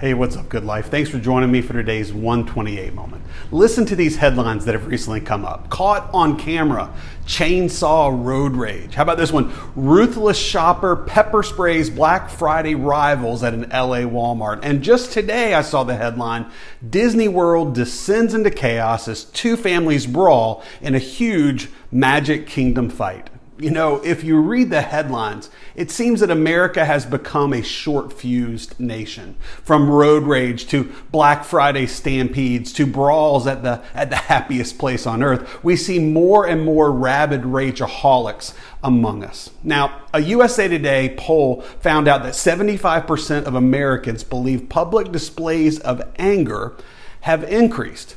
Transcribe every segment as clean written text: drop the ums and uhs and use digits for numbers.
Hey, what's up, Good Life? Thanks for joining me for today's 128 moment. Listen to these headlines that have recently come up. Caught on camera, chainsaw road rage. How about this one? Ruthless shopper pepper sprays Black Friday rivals at an LA Walmart. And just today I saw the headline, Disney World descends into chaos as two families brawl in a huge Magic Kingdom fight. You know, if you read the headlines, it seems that America has become a short-fused nation. From road rage to Black Friday stampedes to brawls at the happiest place on earth, we see more and more rabid rageaholics among us. Now, a USA Today poll found out that 75% of Americans believe public displays of anger have increased.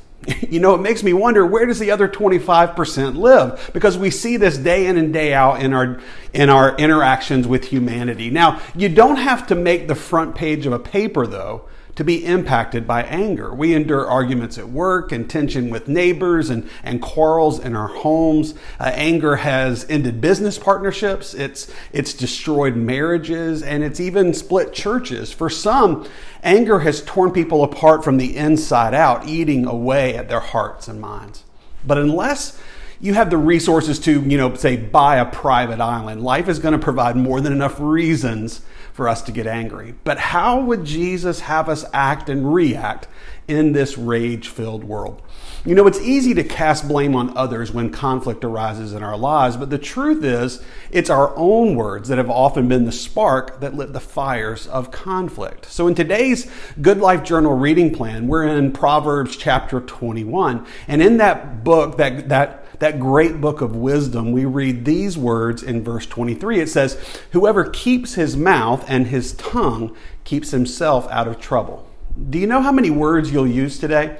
You know, it makes me wonder, where does the other 25% live? Because we see this day in and day out in our interactions with humanity. Now, you don't have to make the front page of a paper, though, to be impacted by anger. We endure arguments at work and tension with neighbors and quarrels in our homes. Anger has ended business partnerships. It's destroyed marriages, and it's even split churches. For some, anger has torn people apart from the inside out, eating away at their hearts and minds. But unless you have the resources to, say, buy a private island, life is going to provide more than enough reasons for us to get angry. But how would Jesus have us act and react in this rage-filled world? You know, it's easy to cast blame on others when conflict arises in our lives, but the truth is, it's our own words that have often been the spark that lit the fires of conflict. So in today's Good Life Journal reading plan, we're in Proverbs chapter 21. And in that book, that great book of wisdom, we read these words in verse 23. It says, "Whoever keeps his mouth and his tongue keeps himself out of trouble." Do you know how many words you'll use today?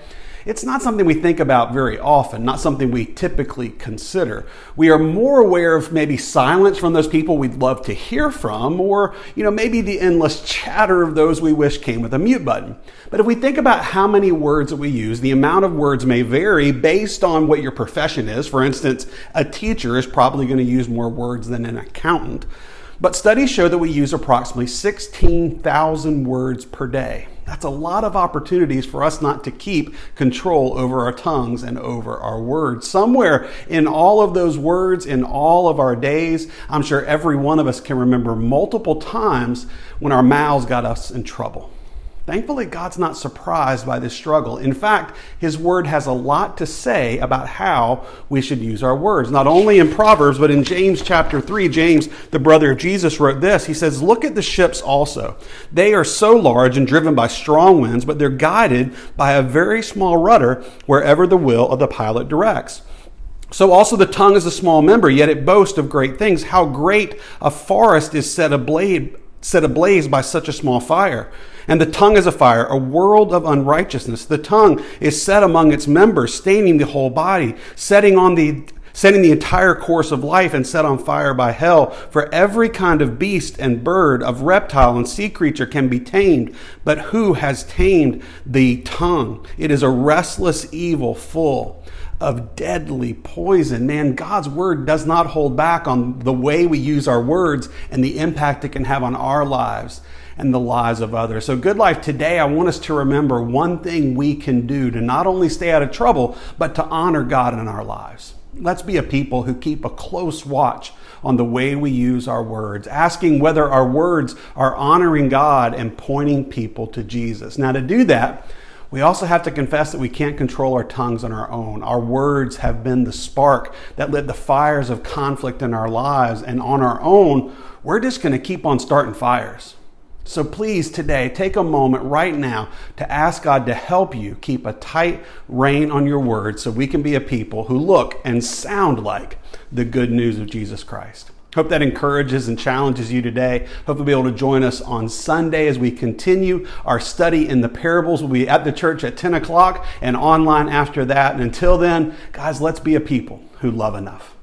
It's not something we think about very often, not something we typically consider. We are more aware of maybe silence from those people we'd love to hear from, or, maybe the endless chatter of those we wish came with a mute button. But if we think about how many words that we use, the amount of words may vary based on what your profession is. For instance, a teacher is probably going to use more words than an accountant. But studies show that we use approximately 16,000 words per day. That's a lot of opportunities for us not to keep control over our tongues and over our words. Somewhere in all of those words, in all of our days, I'm sure every one of us can remember multiple times when our mouths got us in trouble. Thankfully, God's not surprised by this struggle. In fact, His Word has a lot to say about how we should use our words. Not only in Proverbs, but in James chapter 3, James, the brother of Jesus, wrote this. He says, "Look at the ships also. They are so large and driven by strong winds, but they're guided by a very small rudder wherever the will of the pilot directs. So also the tongue is a small member, yet it boasts of great things. How great a forest is set ablaze by such a small fire. And the tongue is a fire, a world of unrighteousness. The tongue is set among its members, staining the whole body, setting the entire course of life, and set on fire by hell. For every kind of beast and bird, of reptile and sea creature can be tamed. But who has tamed the tongue? It is a restless evil full of deadly poison." Man, God's word does not hold back on the way we use our words and the impact it can have on our lives and the lives of others. So Good Life, today I want us to remember one thing we can do to not only stay out of trouble, but to honor God in our lives. Let's be a people who keep a close watch on the way we use our words, asking whether our words are honoring God and pointing people to Jesus. Now, to do that, we also have to confess that we can't control our tongues on our own. Our words have been the spark that lit the fires of conflict in our lives, and on our own, we're just going to keep on starting fires. So please today, take a moment right now to ask God to help you keep a tight rein on your words so we can be a people who look and sound like the good news of Jesus Christ. Hope that encourages and challenges you today. Hope you'll be able to join us on Sunday as we continue our study in the parables. We'll be at the church at 10 o'clock and online after that. And until then, guys, let's be a people who love enough.